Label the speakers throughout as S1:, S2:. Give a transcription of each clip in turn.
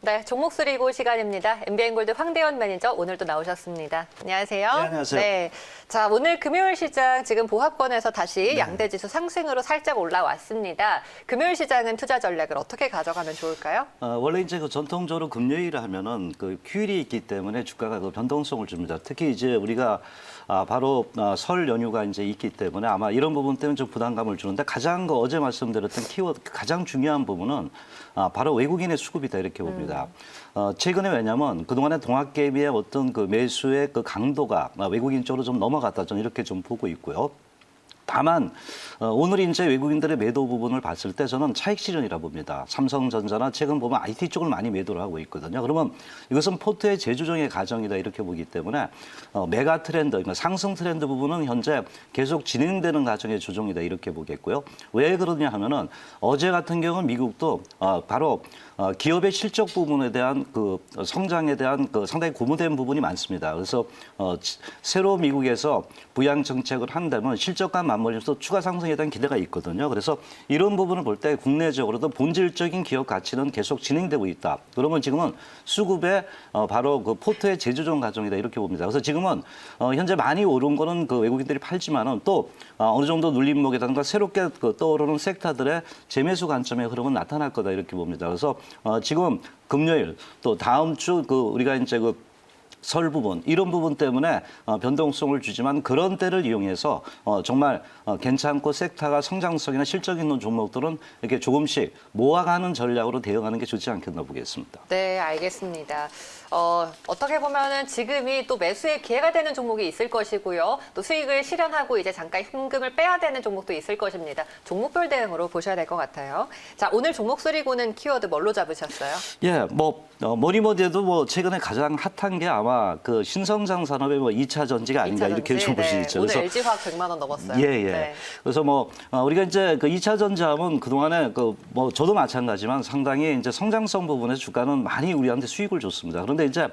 S1: 네, 종목 수리고 시간입니다. MBN골드 황대현 매니저 오늘도 나오셨습니다. 안녕하세요.
S2: 네, 안녕하세요.
S1: 네, 자 오늘 금요일 시장 지금 보합권에서 다시 양대지수 상승으로 살짝 올라왔습니다. 금요일 시장은 투자 전략을 어떻게 가져가면 좋을까요?
S2: 원래 이제 그 전통적으로 금요일 하면은 그 휴일이 있기 때문에 주가가 그 변동성을 줍니다. 특히 이제 우리가 바로 설 연휴가 이제 있기 때문에 아마 이런 부분 때문에 좀 부담감을 주는데 가장 그 어제 말씀드렸던 키워드 가장 중요한 부분은 바로 외국인의 수급이다 이렇게 봅니다. 최근에 왜냐하면 그동안의 동학개미의 어떤 그 매수의 그 강도가 외국인 쪽으로 좀 넘어갔다 저는 이렇게 좀 보고 있고요. 다만 오늘 이제 외국인들의 매도 부분을 봤을 때 저는 차익 실현이라 봅니다. 삼성전자나 최근 보면 IT 쪽을 많이 매도를 하고 있거든요. 그러면 이것은 포트의 재조정의 과정이다 이렇게 보기 때문에 메가 트렌드, 그러니까 상승 트렌드 부분은 현재 계속 진행되는 과정의 조정이다 이렇게 보겠고요. 왜 그러냐 하면은 어제 같은 경우는 미국도 바로 기업의 실적 부분에 대한 그 성장에 대한 그 상당히 고무된 부분이 많습니다. 그래서 새로 미국에서 부양 정책을 한다면 실적과 맞물리면서 추가 상승에 대한 기대가 있거든요. 그래서 이런 부분을 볼 때 국내적으로도 본질적인 기업 가치는 계속 진행되고 있다. 그러면 지금은 수급의 바로 그 포트의 재조정 과정이다 이렇게 봅니다. 그래서 지금은 현재 많이 오른 거는 그 외국인들이 팔지만은 또 어느 정도 눌림목이라든가 새롭게 그 떠오르는 섹터들의 재매수 관점의 흐름은 나타날 거다 이렇게 봅니다. 그래서 지금 금요일 또 다음 주 그 우리가 이제 그 설 부분 이런 부분 때문에 변동성을 주지만 그런 때를 이용해서 정말 괜찮고 섹터가 성장성이나 실적 있는 종목들은 이렇게 조금씩 모아가는 전략으로 대응하는 게 좋지 않겠나 보겠습니다.
S1: 네, 알겠습니다. 어떻게 보면은 지금이 또 매수의 기회가 되는 종목이 있을 것이고요. 또 수익을 실현하고 이제 잠깐 현금을 빼야 되는 종목도 있을 것입니다. 종목별 대응으로 보셔야 될 것 같아요. 자, 오늘 종목 수리고는 키워드 뭘로 잡으셨어요?
S2: 예, 뭐니 해도 뭐 최근에 가장 핫한 게 아마 그 신성장 산업의 뭐 2차 전지가 아닌가 2차
S1: 전지?
S2: 이렇게 좀 볼 수 있죠.
S1: 오늘
S2: 그래서
S1: LG화학 100만 원 넘었어요.
S2: 예.
S1: 네.
S2: 그래서 우리가 이제 그 2차 전지하면 그동안에 저도 마찬가지지만 상당히 이제 성장성 부분에서 주가는 많이 우리한테 수익을 줬습니다. 그런데 이제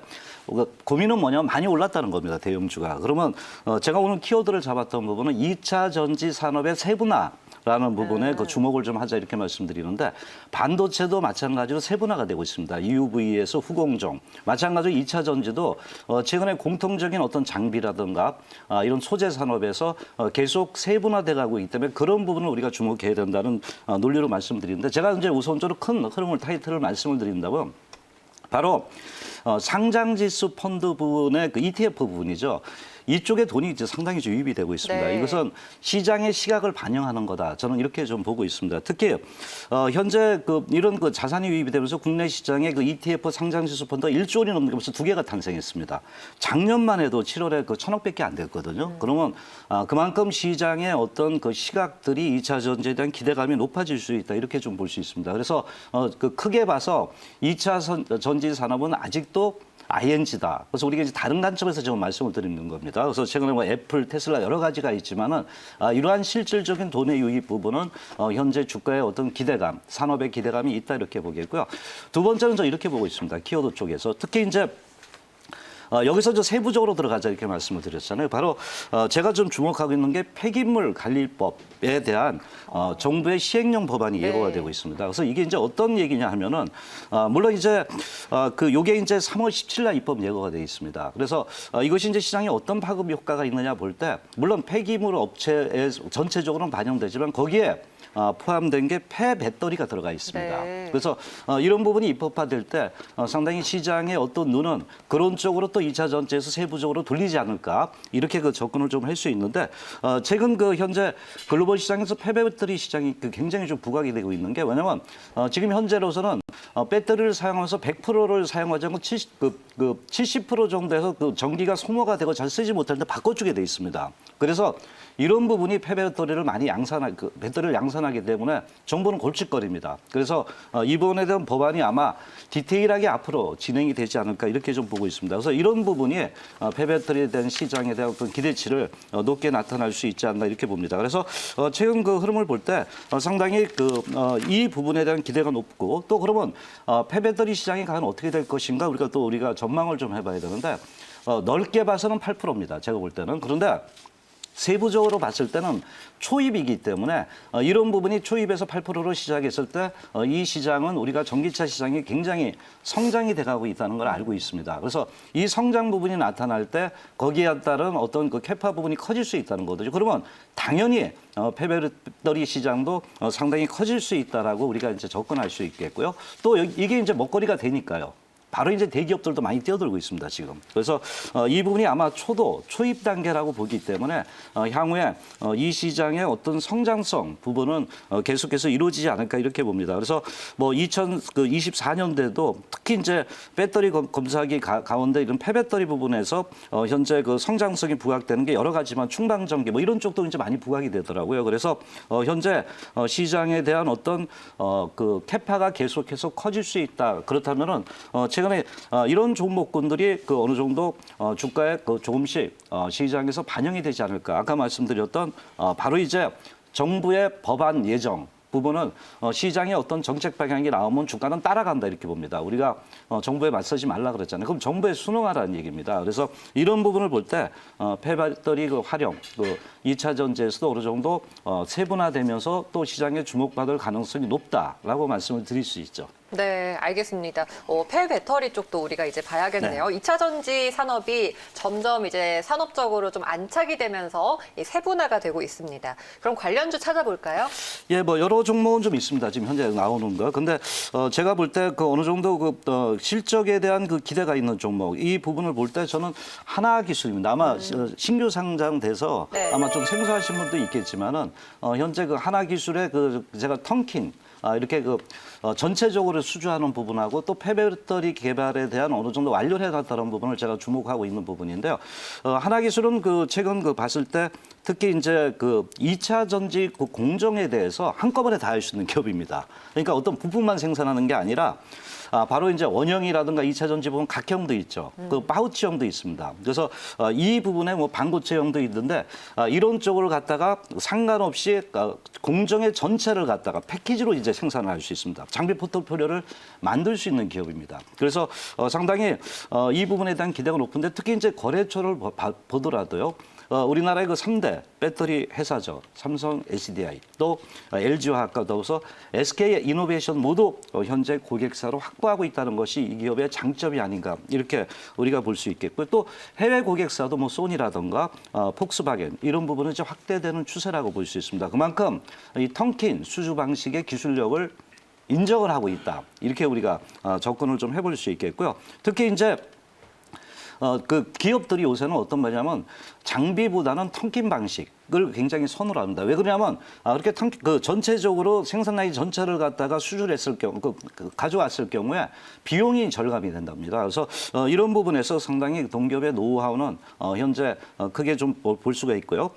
S2: 고민은 뭐냐면 많이 올랐다는 겁니다. 대형주가. 그러면 제가 오늘 키워드를 잡았던 부분은 2차 전지 산업의 세분화 라는 부분에 그 주목을 좀 하자 이렇게 말씀드리는데 반도체도 마찬가지로 세분화가 되고 있습니다. EUV에서 후공정. 마찬가지로 2차 전지도 최근에 공통적인 어떤 장비라든가 이런 소재 산업에서 계속 세분화돼 가고 있기 때문에 그런 부분을 우리가 주목해야 된다는 논리로 말씀드리는데 제가 이제 우선적으로 큰 흐름을 타이틀을 말씀을 드린다면 바로 상장지수 펀드 부분의 그 ETF 부분이죠. 이쪽에 돈이 이제 상당히 유입이 되고 있습니다.
S1: 네.
S2: 이것은 시장의 시각을 반영하는 거다. 저는 이렇게 좀 보고 있습니다. 특히 현재 이런 자산이 유입이 되면서 국내 시장에 그 ETF 상장지수 펀드 1조 원이 넘는 벌써 2개가 탄생했습니다. 작년만 해도 7월에 1,000억밖에 안 됐거든요. 그러면 그만큼 시장의 어떤 그 시각들이 2차 전지에 대한 기대감이 높아질 수 있다. 이렇게 좀 볼 수 있습니다. 그래서 크게 봐서 2차 전지 산업은 아직도 ING다. 그래서 우리가 이제 다른 관점에서 지금 말씀을 드리는 겁니다. 그래서 최근에 애플, 테슬라 여러 가지가 있지만은 이러한 실질적인 돈의 유입 부분은 현재 주가의 어떤 기대감, 산업의 기대감이 있다 이렇게 보겠고요. 두 번째는 저 이렇게 보고 있습니다. 키워드 쪽에서 특히 이제 여기서 저 세부적으로 들어가자 이렇게 말씀을 드렸잖아요. 바로 제가 좀 주목하고 있는 게 폐기물 관리법에 대한 정부의 시행령 법안이 예고가 되고 있습니다. 그래서 이게 이제 어떤 얘기냐 하면은 물론 이제 요게 이제 3월 17일 날 입법 예고가 되어 있습니다. 그래서 이것이 이제 시장에 어떤 파급 효과가 있느냐 볼 때 물론 폐기물 업체에 전체적으로는 반영되지만 거기에 포함된 게 폐배터리가 들어가 있습니다.
S1: 네.
S2: 그래서 이런 부분이 입법화될 때 상당히 시장의 어떤 눈은 그런 쪽으로 또 2차 전지에서 세부적으로 돌리지 않을까 이렇게 접근을 좀 할 수 있는데 최근 현재 글로벌 시장에서 폐배터리 시장이 굉장히 좀 부각이 되고 있는 게 왜냐면 지금 현재로서는 배터리를 사용하면서 100%를 사용하지 않고 70% 정도에서 전기가 소모가 되고 잘 쓰지 못하는데 바꿔주게 돼 있습니다. 그래서 이런 부분이 폐배터리를 많이 배터리를 양산하기 때문에 정부는 골칫거리입니다. 그래서 이번에 대한 법안이 아마 디테일하게 앞으로 진행이 되지 않을까 이렇게 좀 보고 있습니다. 그래서 이런 부분이 폐배터리에 대한 시장에 대한 어떤 기대치를 높게 나타날 수 있지 않나 이렇게 봅니다. 그래서 최근 흐름을 볼 때 상당히 이 부분에 대한 기대가 높고 또 그러면 폐배터리 시장이 과연 어떻게 될 것인가 우리가 전망을 좀 해봐야 되는데 넓게 봐서는 8%입니다. 제가 볼 때는. 그런데 세부적으로 봤을 때는 초입이기 때문에 이런 부분이 초입에서 8%로 시작했을 때 이 시장은 우리가 전기차 시장이 굉장히 성장이 돼가고 있다는 걸 알고 있습니다. 그래서 이 성장 부분이 나타날 때 거기에 따른 어떤 그 캐파 부분이 커질 수 있다는 거죠. 그러면 당연히 폐배터리 시장도 상당히 커질 수 있다라고 우리가 이제 접근할 수 있겠고요. 또 이게 이제 먹거리가 되니까요. 바로 이제 대기업들도 많이 뛰어들고 있습니다, 지금. 그래서 이 부분이 아마 초입 단계라고 보기 때문에 향후에 이 시장의 어떤 성장성 부분은 계속해서 이루어지지 않을까 이렇게 봅니다. 그래서 뭐 2024년대도 특히 이제 배터리 검사기 가운데 이런 폐배터리 부분에서 현재 그 성장성이 부각되는 게 여러 가지만 충방전기 뭐 이런 쪽도 이제 많이 부각이 되더라고요. 그래서 현재 시장에 대한 어떤 그 캐파가 계속해서 커질 수 있다. 그렇다면은 최근에 이런 종목군들이 그 어느 정도 주가에 그 조금씩 시장에서 반영이 되지 않을까. 아까 말씀드렸던 바로 이제 정부의 법안 예정 부분은 시장의 어떤 정책 방향이 나오면 주가는 따라간다 이렇게 봅니다. 우리가 정부에 맞서지 말라 그랬잖아요. 그럼 정부에 순응하라는 얘기입니다. 그래서 이런 부분을 볼 때 폐배터리 그 활용, 그 2차 전지에서도 어느 정도 세분화되면서 또 시장에 주목받을 가능성이 높다라고 말씀을 드릴 수 있죠.
S1: 네, 알겠습니다. 폐배터리 쪽도 우리가 이제 봐야겠네요.
S2: 네.
S1: 2차 전지 산업이 점점 이제 산업적으로 좀 안착이 되면서 이 세분화가 되고 있습니다. 그럼 관련주 찾아볼까요?
S2: 예, 뭐 여러 종목은 좀 있습니다. 지금 현재 나오는 거. 근데 제가 볼 때 그 어느 정도 그 실적에 대한 그 기대가 있는 종목 이 부분을 볼 때 저는 하나기술입니다. 아마 신규 상장돼서
S1: 네.
S2: 아마 좀 생소하신 분도 있겠지만은 현재 그 하나기술의 그 제가 턴킨 이렇게 그 전체적으로 수주하는 부분하고 또 폐배터리 개발에 대한 어느 정도 완료를 해놨다는 부분을 제가 주목하고 있는 부분인데요. 하나기술은 그 최근 그 봤을 때 특히 이제 그 2차 전지 그 공정에 대해서 한꺼번에 다 할 수 있는 기업입니다. 그러니까 어떤 부품만 생산하는 게 아니라 바로 이제 원형이라든가 2차 전지 부분 각형도 있죠. 그 파우치형도 있습니다. 그래서 이 부분에 뭐 반고체형도 있는데 이런 쪽을 갖다가 상관없이 공정의 전체를 갖다가 패키지로 이제 생산을 할 수 있습니다. 장비 포트폴리오를 만들 수 있는 기업입니다. 그래서 상당히 이 부분에 대한 기대가 높은데 특히 이제 거래처를 보더라도요. 우리나라의 그 3대 배터리 회사죠. 삼성, SDI, 또 LG화학과 더불어서 SK 이노베이션 모두 현재 고객사로 확보하고 있다는 것이 이 기업의 장점이 아닌가 이렇게 우리가 볼 수 있겠고요. 또 해외 고객사도 뭐 소니라든가 폭스바겐 이런 부분은 이제 확대되는 추세라고 볼 수 있습니다. 그만큼 이 턴킨 수주 방식의 기술력을 인정을 하고 있다. 이렇게 우리가 접근을 좀 해볼 수 있겠고요. 특히 이제 그 기업들이 요새는 어떤 말이냐면 장비보다는 턴킨 방식을 굉장히 선호를 합니다. 왜 그러냐면 그렇게 그 전체적으로 생산 라인 전체를 갖다가 수주를 했을 경우, 가져왔을 경우에 비용이 절감이 된답니다. 그래서 이런 부분에서 상당히 동기업의 노하우는 현재 크게 좀 볼 수가 있고요.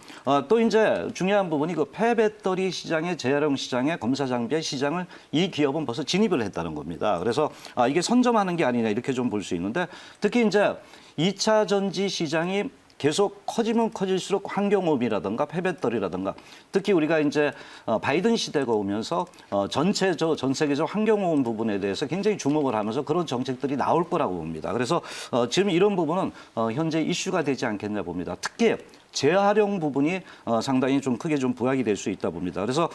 S2: 또 이제 중요한 부분이 그 폐배터리 시장의 재활용 시장의 검사 장비의 시장을 이 기업은 벌써 진입을 했다는 겁니다. 그래서 이게 선점하는 게 아니냐 이렇게 좀 볼 수 있는데 특히 이제 2차 전지 시장이 계속 커지면 커질수록 환경오염이라든가 폐배터리라든가 특히 우리가 이제 바이든 시대가 오면서 전 세계적 환경오염 부분에 대해서 굉장히 주목을 하면서 그런 정책들이 나올 거라고 봅니다. 그래서 지금 이런 부분은 현재 이슈가 되지 않겠냐 봅니다. 특히 재활용 부분이 상당히 좀 크게 좀 부각이 될 수 있다 봅니다. 그래서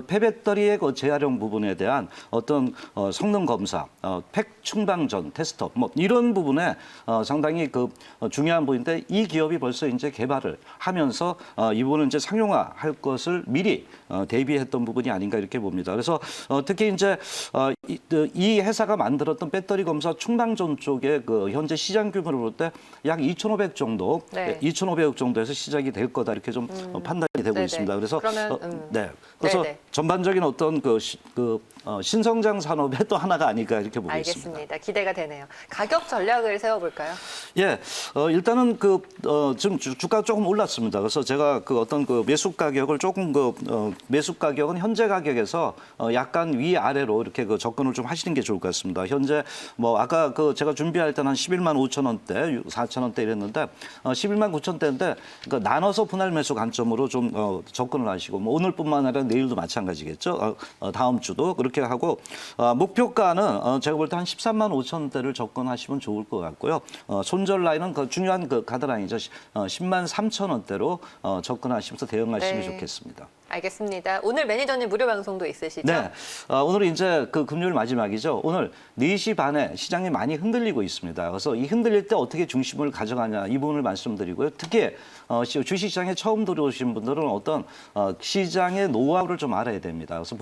S2: 폐배터리의 그 재활용 부분에 대한 어떤 성능 검사, 팩 충방전 테스터 뭐 이런 부분에 상당히 그 중요한 부분인데 이 기업이 벌써 이제 개발을 하면서 이 부분은 이제 상용화할 것을 미리 대비했던 부분이 아닌가 이렇게 봅니다. 그래서 특히 이제 이 회사가 만들었던 배터리 검사 충방전 쪽에 그 현재 시장 규모를 볼 때 약 2,500 정도,
S1: 네.
S2: 2,500억 정도에서 시작이 될 거다 이렇게 좀 판단이 되고
S1: 네네.
S2: 있습니다. 그래서
S1: 그러면,
S2: 네, 그래서
S1: 네네.
S2: 전반적인 어떤 신성장 산업의 또 하나가 아닐까 이렇게 보고 있습니다.
S1: 알겠습니다. 기대가 되네요. 가격 전략을 세워볼까요?
S2: 예, 일단은 지금 주가가 조금 올랐습니다. 그래서 제가 그 어떤 그 매수 가격을 조금 매수 가격은 현재 가격에서 약간 위 아래로 이렇게 그 접근 접근을 좀 하시는 게 좋을 것 같습니다. 현재 뭐 아까 그 제가 준비할 때는 한 11만 5천 원대, 4천 원대 이랬는데 11만 9천 대인데 그러니까 나눠서 분할 매수 관점으로 좀 접근을 하시고 뭐 오늘뿐만 아니라 내일도 마찬가지겠죠. 다음 주도 그렇게 하고 목표가는 제가 볼 때 한 13만 5천 원대를 접근하시면 좋을 것 같고요. 손절 라인은 그 중요한 그 가드라인이죠. 10만 3천 원대로 접근하시면서 대응하시면
S1: 네.
S2: 좋겠습니다.
S1: 알겠습니다. 오늘 매니저님 무료 방송도 있으시죠?
S2: 네. 오늘 이제 그 금요일 마지막이죠. 오늘 4시 반에 시장이 많이 흔들리고 있습니다. 그래서 이 흔들릴 때 어떻게 중심을 가져가냐 이 부분을 말씀드리고요. 특히 주식시장에 처음 들어오신 분들은 어떤 시장의 노하우를 좀 알아야 됩니다. 그래서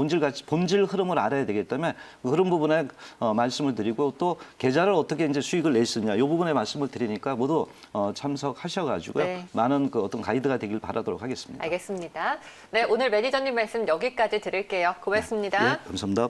S2: 본질 흐름을 알아야 되기 때문에 그런 부분에 말씀을 드리고 또 계좌를 어떻게 이제 수익을 낼 수 있냐 이 부분에 말씀을 드리니까 모두 참석하셔가지고요.
S1: 네.
S2: 많은 그 어떤 가이드가 되길 바라도록 하겠습니다.
S1: 알겠습니다. 네, 오늘 매니저님 말씀 여기까지 들을게요. 고맙습니다.
S2: 예, 감사합니다.